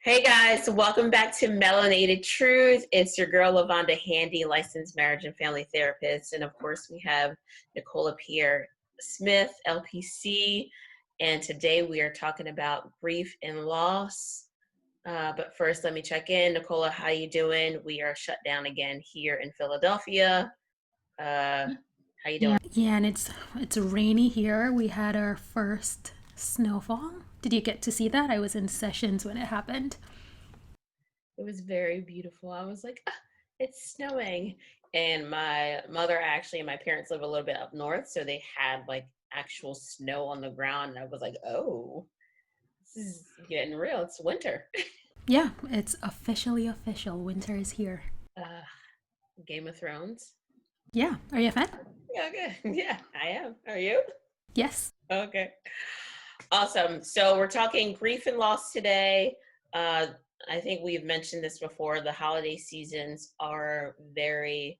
Hey guys, welcome back to Melanated Truth. It's your girl Lavonda Handy, licensed marriage and family therapist. And of course, we have Nicola Pierre-Smith, LPC. And today we are talking about grief and loss. But first, let me check in. Nicola, how you doing? We are shut down again here in Philadelphia. How you doing? Yeah, and it's rainy here. We had our first snowfall. Did you get to see that? I was in sessions when it happened. It was very beautiful. I was like, it's snowing. And my mother actually and my parents live a little bit up north, so they had like actual snow on the ground. And I was like, oh, this is getting real. It's winter. Yeah, it's officially official. Winter is here. Uh, Game of Thrones. Yeah, are you a fan? Yeah, okay. Yeah, I am. Are you? Yes. Okay. Awesome. So we're talking grief and loss today. Uh, I think we've mentioned this before. The holiday seasons are very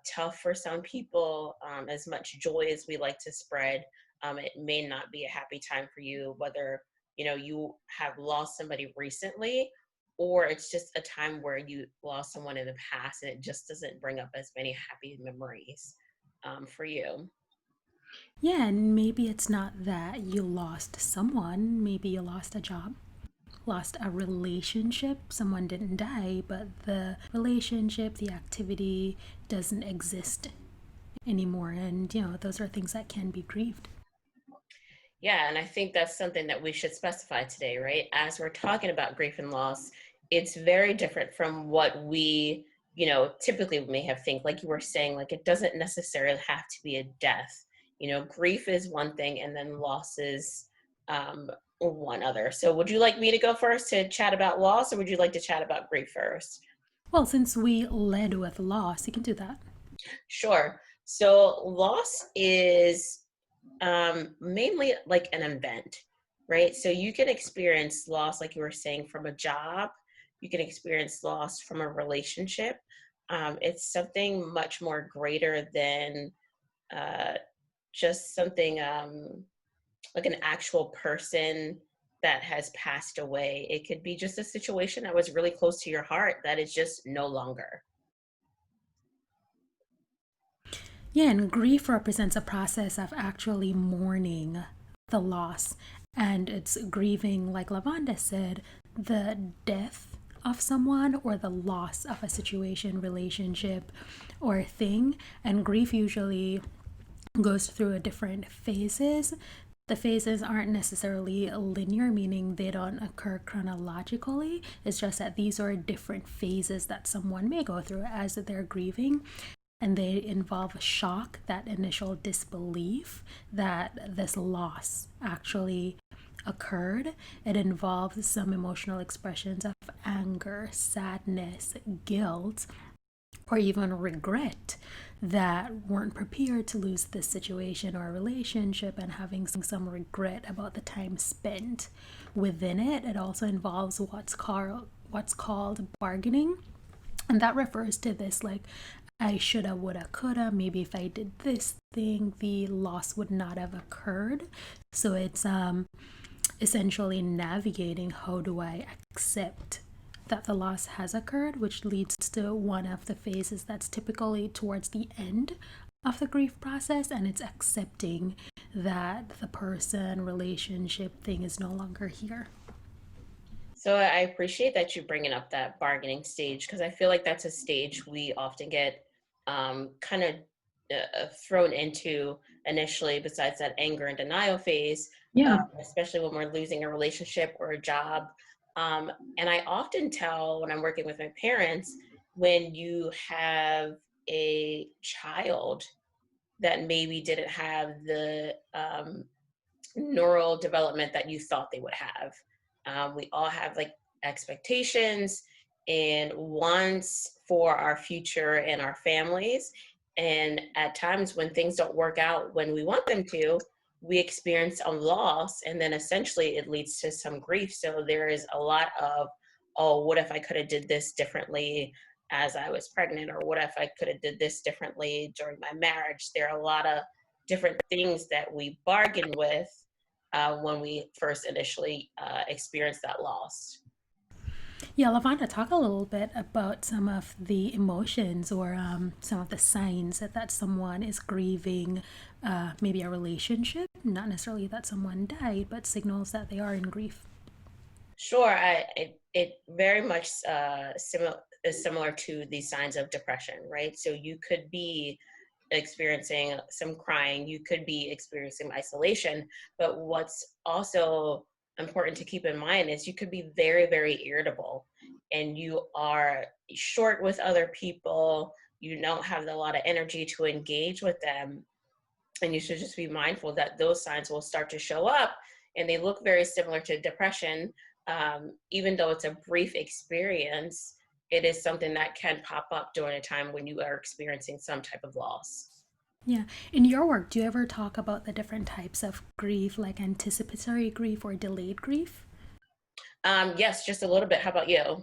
tough for some people. As much joy as we like to spread, it may not be a happy time for you, whether you have lost somebody recently, or it's just a time where you lost someone in the past and it just doesn't bring up as many happy memories for you. Yeah, and maybe it's not that you lost someone, maybe you lost a job, lost a relationship. Someone didn't die, but the relationship, the activity doesn't exist anymore. And, those are things that can be grieved. Yeah, and I think that's something that we should specify today, right? As we're talking about grief and loss, it's very different from what we, typically may have think. Like you were saying, like it doesn't necessarily have to be a death. Grief is one thing, and then loss is one other. So, would you like me to go first to chat about loss, or would you like to chat about grief first? Well, since we led with loss, you can do that. Sure. So, loss is mainly like an event, right? So you can experience loss, like you were saying, from a job. You can experience loss from a relationship. It's something much more greater than uh, just something like an actual person that has passed away. It could be just a situation that was really close to your heart that is just no longer. Yeah, and grief represents a process of actually mourning the loss. And it's grieving, like Lavonda said, the death of someone or the loss of a situation, relationship, or thing. And grief usually goes through different phases. The phases aren't necessarily linear, meaning they don't occur chronologically. It's just that these are different phases that someone may go through as they're grieving, and they involve shock, that initial disbelief that this loss actually occurred. It involves some emotional expressions of anger, sadness, guilt, or even regret that weren't prepared to lose this situation or relationship and having some regret about the time spent within it. It also involves what's called bargaining, and that refers to this like I shoulda, woulda, coulda. Maybe if I did this thing, the loss would not have occurred. So it's essentially navigating how do I accept that the loss has occurred, which leads to one of the phases that's typically towards the end of the grief process, and it's accepting that the person, relationship, thing is no longer here. So I appreciate that you're bringing up that bargaining stage because I feel like that's a stage we often get kind of thrown into initially, besides that anger and denial phase, Yeah. especially when we're losing a relationship or a job. Um, and I often tell when I'm working with my parents, when you have a child that maybe didn't have the neural development that you thought they would have. We all have like expectations and wants for our future and our families. And at times when things don't work out when we want them to, we experience a loss, and then essentially it leads to some grief. So there is a lot of, oh, what if I could have did this differently as I was pregnant, or what if I could have did this differently during my marriage? There are a lot of different things that we bargain with when we first initially experience that loss. Yeah, Lavonda, talk a little bit about some of the emotions or some of the signs that someone is grieving maybe a relationship, not necessarily that someone died, but signals that they are in grief. Sure, it very much is similar to the signs of depression, right? So you could be experiencing some crying, you could be experiencing isolation, but what's also important to keep in mind is you could be very, very irritable and you are short with other people, you don't have a lot of energy to engage with them, and you should just be mindful that those signs will start to show up, and they look very similar to depression. Even though it's a brief experience, it is something that can pop up during a time when you are experiencing some type of loss. Yeah. In your work, do you ever talk about the different types of grief, like anticipatory grief or delayed grief? Yes, just a little bit. How about you?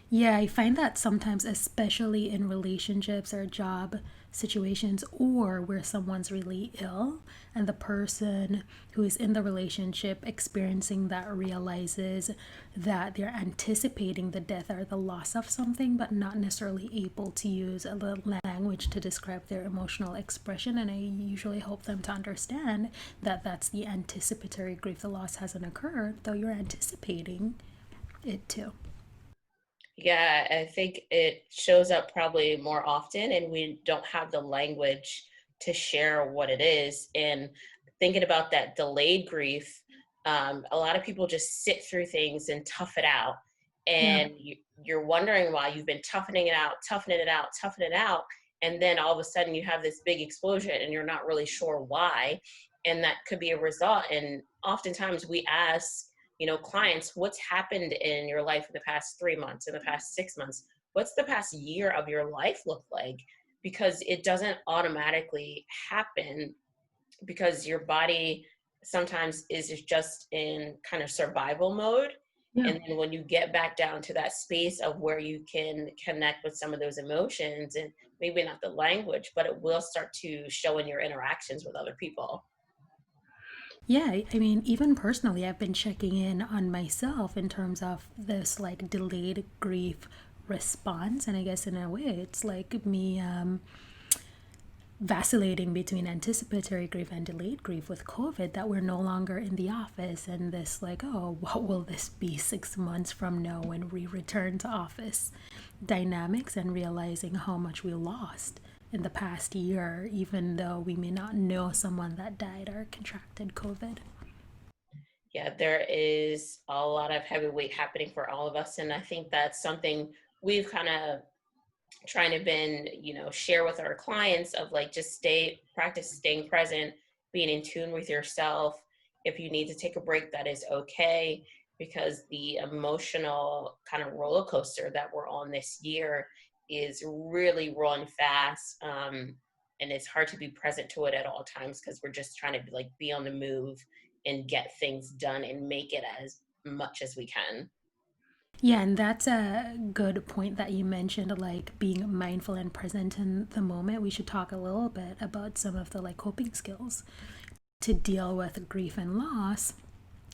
Yeah, I find that sometimes, especially in relationships or job situations, or where someone's really ill, and the person who is in the relationship experiencing that realizes that they're anticipating the death or the loss of something, but not necessarily able to use the language to describe their emotional expression. And I usually help them to understand that that's the anticipatory grief. The loss hasn't occurred, though you're anticipating it too. Yeah, I think it shows up probably more often, and we don't have the language to share what it is. And thinking about that delayed grief, a lot of people just sit through things and tough it out. Yeah. And you're wondering why you've been toughening it out, toughening it out, toughening it out. And then all of a sudden you have this big explosion and you're not really sure why. And that could be a result. And oftentimes we ask, clients, what's happened in your life in the past 3 months, in the past 6 months? What's the past year of your life look like? Because it doesn't automatically happen, because your body sometimes is just in kind of survival mode. Yeah. And then when you get back down to that space of where you can connect with some of those emotions, and maybe not the language, but it will start to show in your interactions with other people. Yeah, I mean, even personally, I've been checking in on myself in terms of this like delayed grief response. And I guess in a way, it's like me vacillating between anticipatory grief and delayed grief with COVID, that we're no longer in the office, and this, like, oh, what will this be 6 months from now when we return to office dynamics, and realizing how much we lost in the past year, even though we may not know someone that died or contracted COVID. Yeah, there is a lot of heavyweight happening for all of us. And I think that's something we've kind of trying to been, share with our clients of like, just practice staying present, being in tune with yourself. If you need to take a break, that is okay, because the emotional kind of roller coaster that we're on this year is really rolling fast. And it's hard to be present to it at all times, because we're just trying to like be on the move and get things done and make it as much as we can. Yeah, and that's a good point that you mentioned, like being mindful and present in the moment. We should talk a little bit about some of the like coping skills to deal with grief and loss.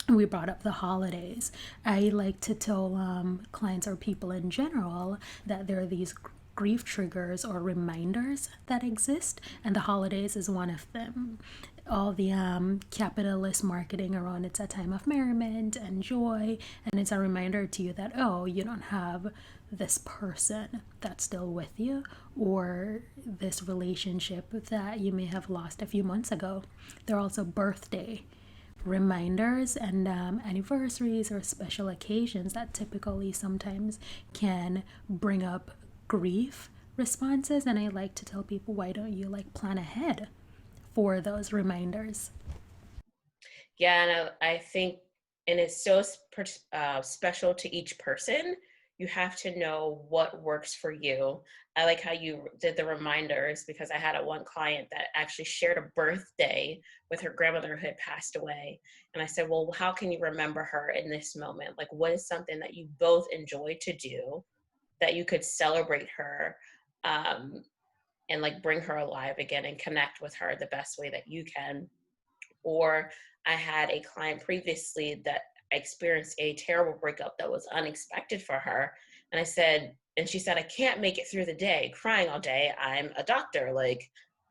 We brought up the holidays. I like to tell clients or people in general that there are these grief triggers or reminders that exist, and the holidays is one of them. All the capitalist marketing around it's a time of merriment and joy, and it's a reminder to you that, oh, you don't have this person that's still with you, or this relationship that you may have lost a few months ago. They're also birthday reminders and anniversaries or special occasions that typically sometimes can bring up grief responses. And I like to tell people, why don't you like plan ahead for those reminders? Yeah, and I think, and it's so special to each person. You have to know what works for you. I like how you did the reminders, because I had one client that actually shared a birthday with her grandmother who had passed away. And I said, well, how can you remember her in this moment? Like, what is something that you both enjoy to do that you could celebrate her? Um, and like bring her alive again and connect with her the best way that you can. Or I had a client previously that experienced a terrible breakup that was unexpected for her. And I said, and she said, I can't make it through the day crying all day. I'm a doctor. Like,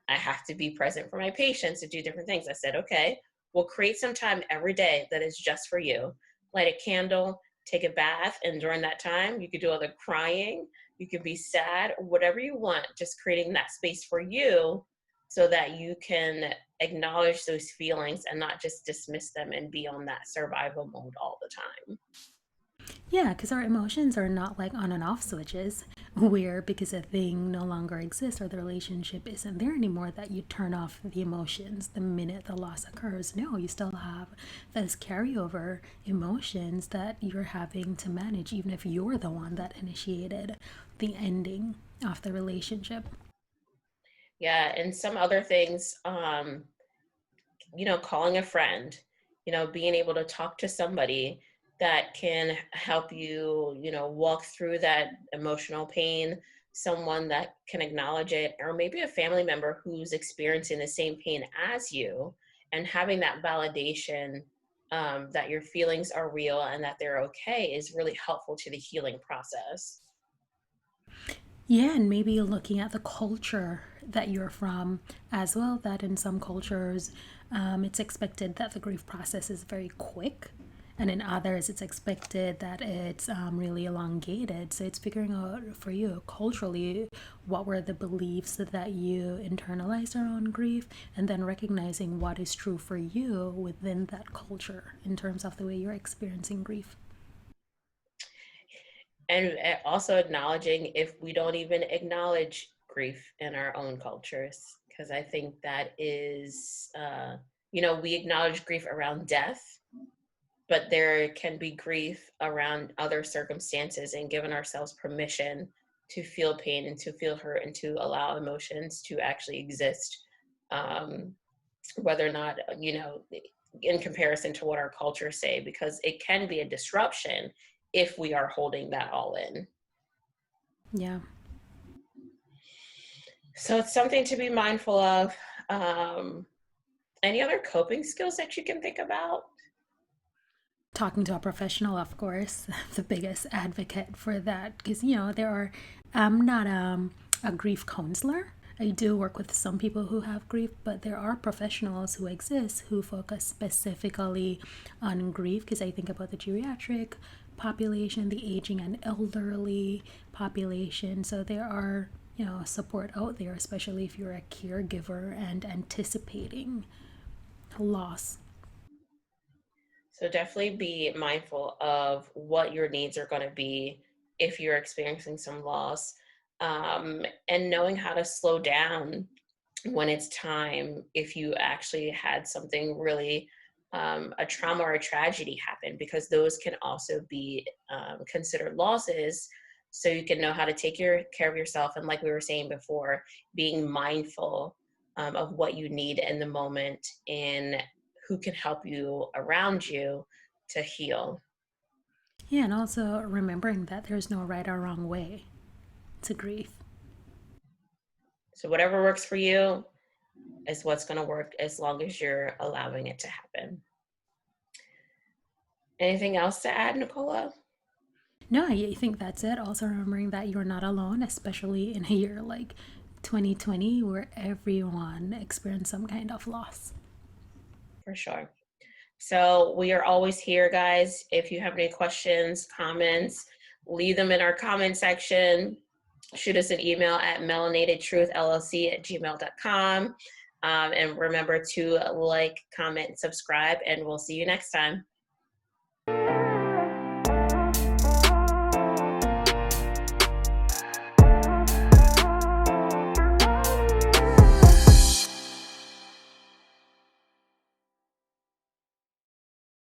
I have to be present for my patients to do different things. I said, okay, we'll create some time every day that is just for you. Light a candle, take a bath. And during that time, you could do other crying. You can be sad, whatever you want, just creating that space for you so that you can acknowledge those feelings and not just dismiss them and be on that survival mode all the time. Yeah, because our emotions are not like on and off switches where because a thing no longer exists or the relationship isn't there anymore that you turn off the emotions the minute the loss occurs. No, you still have those carryover emotions that you're having to manage, even if you're the one that initiated the ending of the relationship. Yeah, and some other things, calling a friend, being able to talk to somebody that can help you, walk through that emotional pain, someone that can acknowledge it, or maybe a family member who's experiencing the same pain as you, and having that validation that your feelings are real and that they're okay is really helpful to the healing process. Yeah, and maybe looking at the culture that you're from as well, that in some cultures it's expected that the grief process is very quick, and in others it's expected that it's really elongated. So it's figuring out for you culturally what were the beliefs that you internalized around grief, and then recognizing what is true for you within that culture in terms of the way you're experiencing grief. And also acknowledging if we don't even acknowledge grief in our own cultures, because I think that is, we acknowledge grief around death, but there can be grief around other circumstances, and giving ourselves permission to feel pain and to feel hurt and to allow emotions to actually exist, um, whether or not, in comparison to what our cultures say, because it can be a disruption if we are holding that all in. Yeah. So it's something to be mindful of. Um, any other coping skills that you can think about? Talking to a professional, of course, the biggest advocate for that, because there are, I'm not a grief counselor. I do work with some people who have grief, but there are professionals who exist who focus specifically on grief, because I think about the geriatric population, the aging and elderly population. So there are support out there, especially if you're a caregiver and anticipating loss. So definitely be mindful of what your needs are going to be if you're experiencing some loss, and knowing how to slow down when it's time, if you actually had something really, a trauma or a tragedy happen, because those can also be considered losses. So you can know how to take care of yourself. And like we were saying before, being mindful of what you need in the moment and who can help you around you to heal. Yeah, and also remembering that there's no right or wrong way to grief. So whatever works for you is what's going to work, as long as you're allowing it to happen. Anything else to add, Nicola? No, I think that's it. Also remembering that you're not alone, especially in a year like 2020 where everyone experienced some kind of loss. For sure. So we are always here, guys. If you have any questions, comments, leave them in our comment section. Shoot us an email at melanatedtruthllc@gmail.com. And remember to like, comment, subscribe, and we'll see you next time.